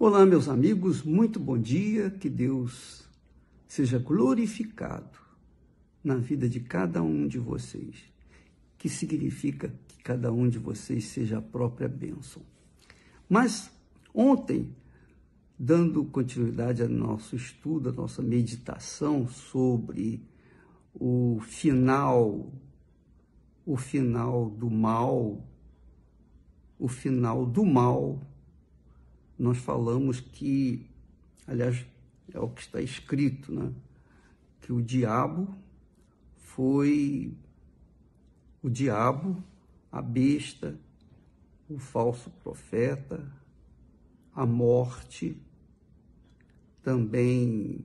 Olá, meus amigos, muito bom dia, que Deus seja glorificado na vida de cada um de vocês, que significa que cada um de vocês seja a própria bênção. Mas ontem, dando continuidade ao nosso estudo, à nossa meditação sobre o final do mal, nós falamos que, aliás, é o que está escrito, né? Que o diabo, a besta, o falso profeta, a morte, também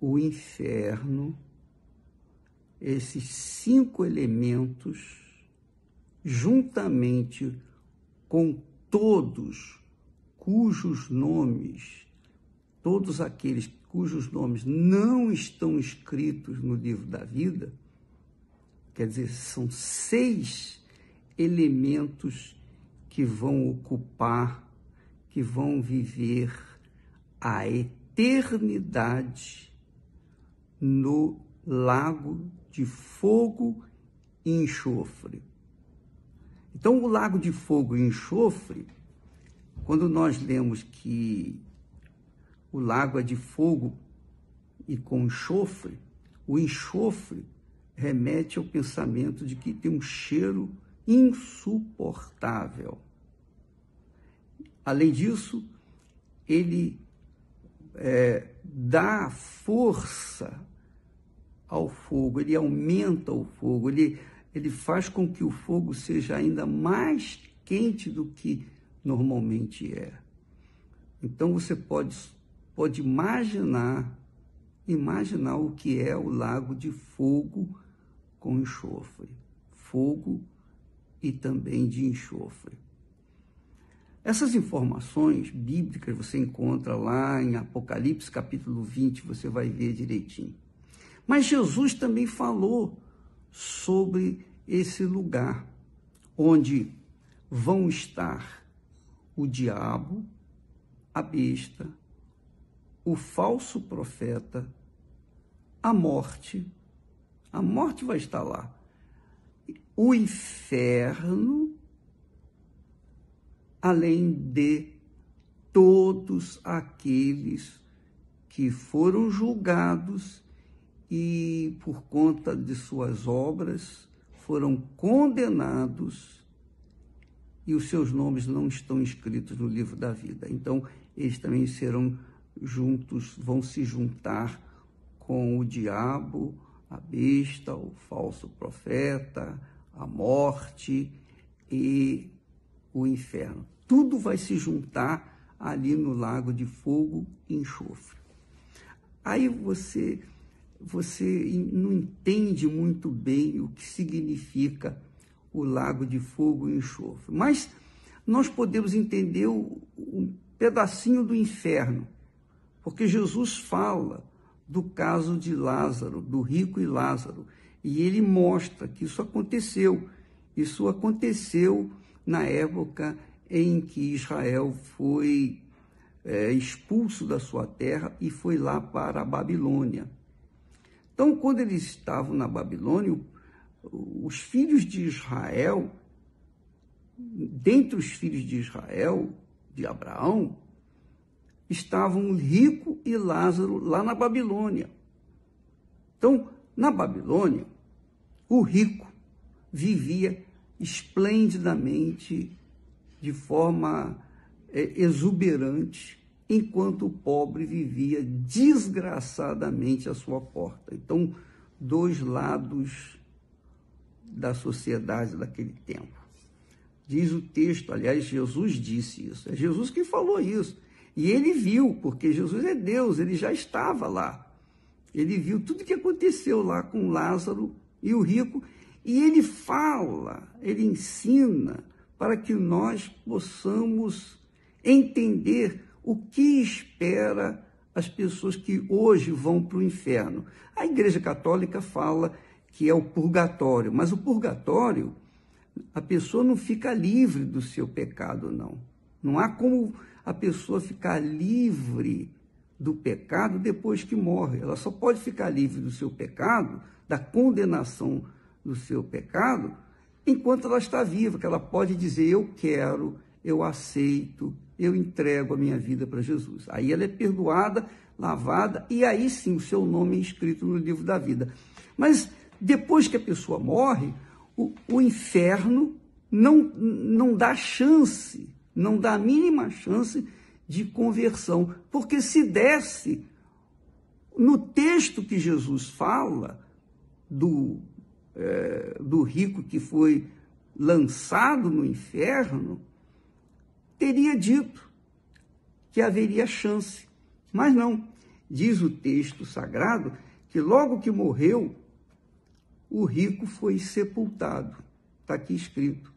o inferno, esses 5 elementos, juntamente com todos todos aqueles cujos nomes não estão escritos no livro da vida, quer dizer, são 6 elementos que vão ocupar, que vão viver a eternidade no lago de fogo e enxofre. Então, o lago de fogo e enxofre, quando nós lemos que o lago é de fogo e com enxofre, o enxofre remete ao pensamento de que tem um cheiro insuportável. Além disso, ele dá força ao fogo, ele aumenta o fogo, ele faz com que o fogo seja ainda mais quente do que normalmente é. Então você pode imaginar o que é o lago de fogo com enxofre, fogo e também de enxofre. Essas informações bíblicas você encontra lá em Apocalipse capítulo 20, você vai ver direitinho. Mas Jesus também falou sobre esse lugar onde vão estar o diabo, a besta, o falso profeta, a morte vai estar lá, o inferno, além de todos aqueles que foram julgados e por conta de suas obras foram condenados e os seus nomes não estão escritos no livro da vida. Então, eles também serão juntos, vão se juntar com o diabo, a besta, o falso profeta, a morte e o inferno. Tudo vai se juntar ali no lago de fogo e enxofre. Aí você não entende muito bem o que significa o lago de fogo e enxofre. Mas nós podemos entender um pedacinho do inferno, porque Jesus fala do caso de Lázaro, do rico e Lázaro, e ele mostra que isso aconteceu. Isso aconteceu na época em que Israel foi expulso da sua terra e foi lá para a Babilônia. Então, quando eles estavam na Babilônia, os filhos de Israel, dentre os filhos de Israel, de Abraão, estavam Rico e Lázaro lá na Babilônia. Então, na Babilônia, o rico vivia esplendidamente, de forma exuberante, enquanto o pobre vivia desgraçadamente à sua porta. Então, 2 lados da sociedade daquele tempo. Diz o texto, aliás, Jesus disse isso, é Jesus que falou isso. E ele viu, porque Jesus é Deus, ele já estava lá. Ele viu tudo o que aconteceu lá com Lázaro e o rico, e ele fala, ele ensina para que nós possamos entender o que espera as pessoas que hoje vão para o inferno. A Igreja Católica fala que é o purgatório, mas o purgatório, a pessoa não fica livre do seu pecado, não. Não há como a pessoa ficar livre do pecado depois que morre. Ela só pode ficar livre do seu pecado, da condenação do seu pecado, enquanto ela está viva, que ela pode dizer: eu quero, eu aceito, eu entrego a minha vida para Jesus. Aí ela é perdoada, lavada, e aí sim o seu nome é escrito no livro da vida. Mas depois que a pessoa morre, o inferno não dá chance, não dá a mínima chance de conversão, porque se desse, no texto que Jesus fala do rico que foi lançado no inferno, teria dito que haveria chance, mas não. Diz o texto sagrado que logo que morreu, o rico foi sepultado. Está aqui escrito.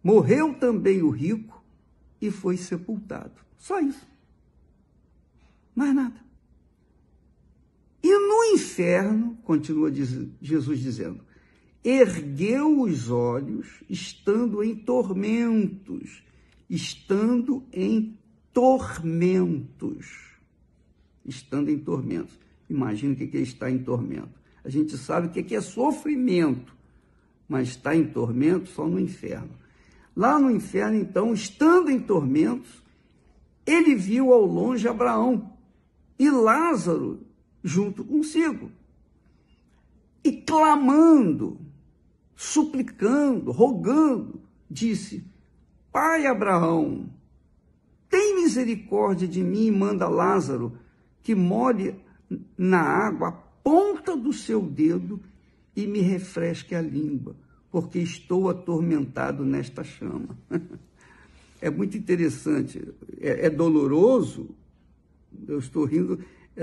Morreu também o rico e foi sepultado. Só isso. Mais nada. E no inferno, continua Jesus dizendo, ergueu os olhos, estando em tormentos. Estando em tormentos. Estando em tormentos. Imagina o que é estar em tormento. A gente sabe o que é sofrimento, mas está em tormento só no inferno. Lá no inferno, então, estando em tormentos, ele viu ao longe Abraão e Lázaro junto consigo. E clamando, suplicando, rogando, disse: Pai Abraão, tem misericórdia de mim e manda Lázaro que molhe na água a ponta do seu dedo e me refresque a língua, porque estou atormentado nesta chama. É muito interessante, é doloroso, eu estou rindo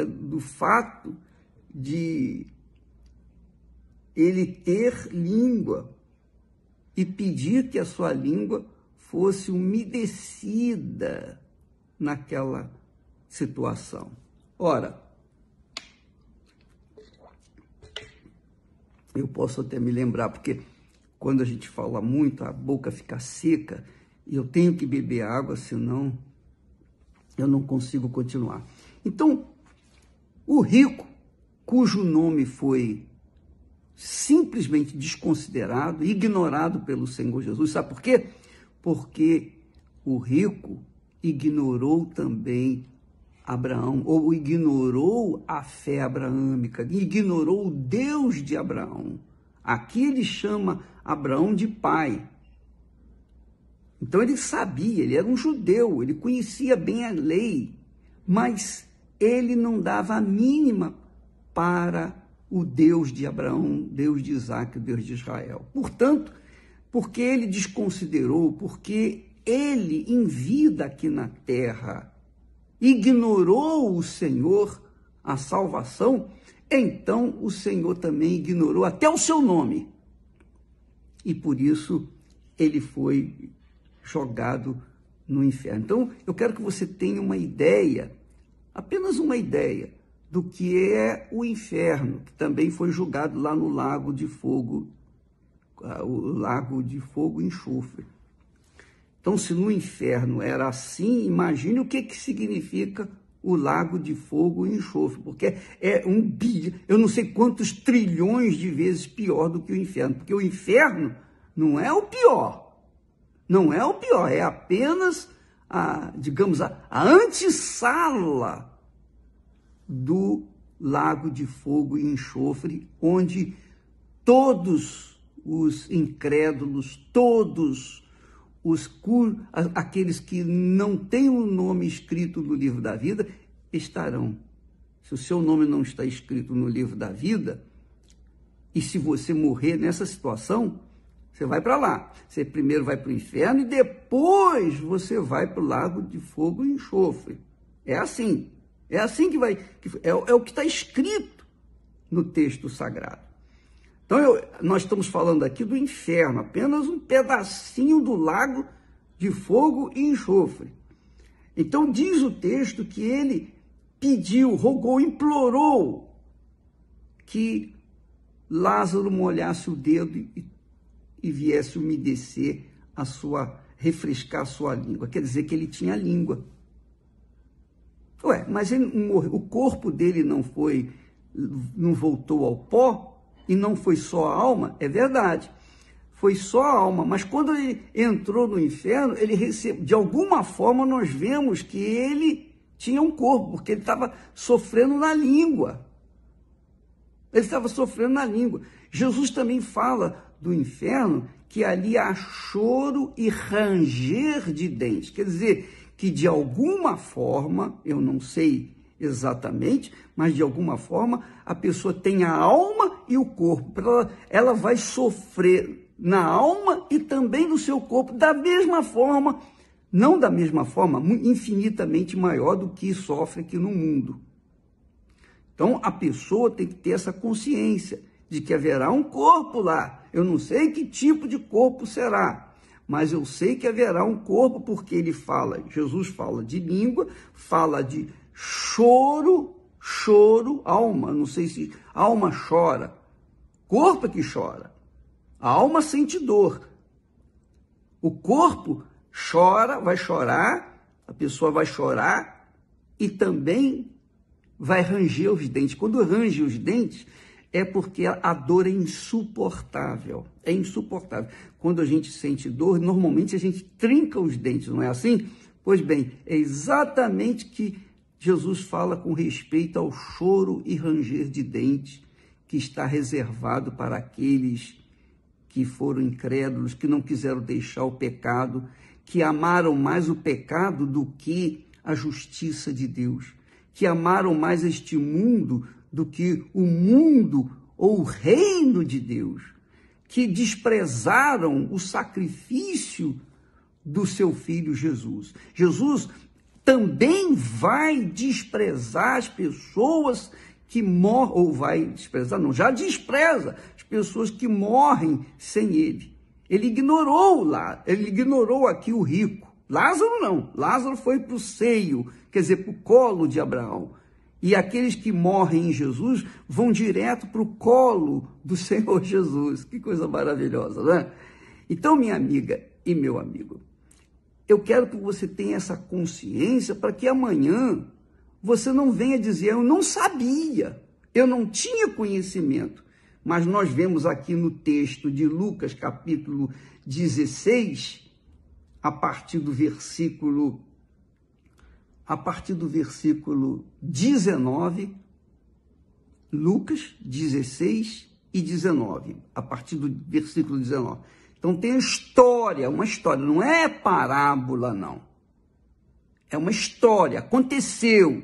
do fato de ele ter língua e pedir que a sua língua fosse umedecida naquela situação. Ora, eu posso até me lembrar, porque quando a gente fala muito, a boca fica seca, e eu tenho que beber água, senão eu não consigo continuar. Então, o rico, cujo nome foi simplesmente desconsiderado, ignorado pelo Senhor Jesus, sabe por quê? Porque o rico ignorou também Abraão, ou ignorou a fé abraâmica, ignorou o Deus de Abraão. Aqui ele chama Abraão de pai. Então ele sabia, ele era um judeu, ele conhecia bem a lei, mas ele não dava a mínima para o Deus de Abraão, Deus de Isaac, o Deus de Israel. Portanto, porque ele desconsiderou, porque ele, em vida aqui na terra, ignorou o Senhor, a salvação, então o Senhor também ignorou até o seu nome. E por isso ele foi jogado no inferno. Então, eu quero que você tenha uma ideia, apenas uma ideia, do que é o inferno, que também foi julgado lá no lago de fogo, o lago de fogo e enxofre. Então, se no inferno era assim, imagine o que significa o lago de fogo e enxofre, porque é eu não sei quantos trilhões de vezes pior do que o inferno, porque o inferno não é o pior, não é o pior, é apenas digamos, a antessala do lago de fogo e enxofre, onde todos os incrédulos, todos aqueles que não têm o nome escrito no livro da vida, estarão. Se o seu nome não está escrito no livro da vida, e se você morrer nessa situação, você vai para lá. Você primeiro vai para o inferno e depois você vai para o lago de fogo e enxofre. É assim. É assim que vai. É o que está escrito no texto sagrado. Então, nós estamos falando aqui do inferno, apenas um pedacinho do lago de fogo e enxofre. Então, diz o texto que ele pediu, rogou, implorou que Lázaro molhasse o dedo e viesse umedecer a sua refrescar sua língua. Quer dizer que ele tinha língua. Ué, mas o corpo dele não voltou ao pó e não foi só a alma? É verdade. Foi só a alma, mas quando ele entrou no inferno, ele recebeu, de alguma forma nós vemos que ele tinha um corpo, porque ele estava sofrendo na língua. Ele estava sofrendo na língua. Jesus também fala do inferno que ali há choro e ranger de dentes. Quer dizer, que de alguma forma, eu não sei exatamente, mas de alguma forma a pessoa tem a alma e o corpo. Ela vai sofrer na alma e também no seu corpo, da mesma forma, não da mesma forma, infinitamente maior do que sofre aqui no mundo. Então, a pessoa tem que ter essa consciência de que haverá um corpo lá. Eu não sei que tipo de corpo será, mas eu sei que haverá um corpo, porque Jesus fala de língua, fala de choro, alma. Não sei se alma chora, corpo é que chora. A alma sente dor. O corpo chora, vai chorar, a pessoa vai chorar e também vai ranger os dentes. Quando range os dentes, é porque a dor é insuportável. É insuportável. Quando a gente sente dor, normalmente a gente trinca os dentes, não é assim? Pois bem, é exatamente que Jesus fala com respeito ao choro e ranger de dentes que está reservado para aqueles que foram incrédulos, que não quiseram deixar o pecado, que amaram mais o pecado do que a justiça de Deus, que amaram mais este mundo do que o mundo ou o reino de Deus, que desprezaram o sacrifício do seu filho Jesus. Jesus também vai desprezar as pessoas que morrem, ou vai desprezar, não, já despreza as pessoas que morrem sem ele. Ele ignorou aqui o rico. Lázaro não, Lázaro foi para o seio, quer dizer, para o colo de Abraão. E aqueles que morrem em Jesus vão direto para o colo do Senhor Jesus. Que coisa maravilhosa, né? Então, minha amiga e meu amigo, eu quero que você tenha essa consciência para que amanhã você não venha dizer, eu não sabia, eu não tinha conhecimento. Mas nós vemos aqui no texto de Lucas, capítulo 16, a partir do versículo 19, Lucas 16 e 19, a partir do versículo 19. Então tem uma história, não é parábola, não. É uma história, aconteceu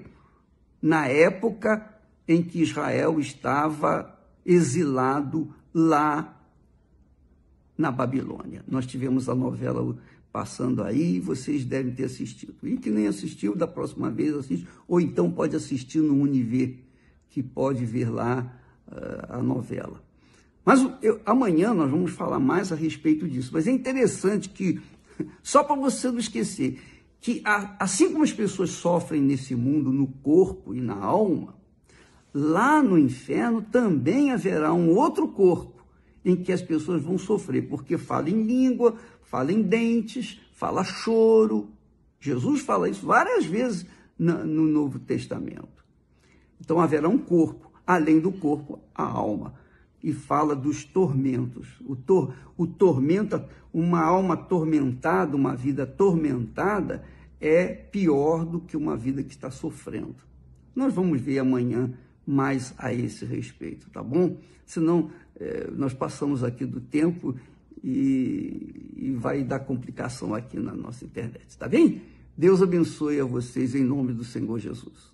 na época em que Israel estava exilado lá na Babilônia. Nós tivemos a novela passando aí, vocês devem ter assistido. E que nem assistiu, da próxima vez assiste, ou então pode assistir no Univer, que pode ver lá a novela. Mas amanhã nós vamos falar mais a respeito disso. Mas é interessante que, só para você não esquecer, que assim como as pessoas sofrem nesse mundo, no corpo e na alma, lá no inferno também haverá um outro corpo em que as pessoas vão sofrer, porque fala em língua, fala em dentes, fala choro. Jesus fala isso várias vezes no Novo Testamento. Então haverá um corpo, além do corpo, a alma. E fala dos tormentos. O tormento, uma alma atormentada, uma vida atormentada, é pior do que uma vida que está sofrendo. Nós vamos ver amanhã mais a esse respeito, tá bom? Senão, nós passamos aqui do tempo e vai dar complicação aqui na nossa internet, tá bem? Deus abençoe a vocês em nome do Senhor Jesus.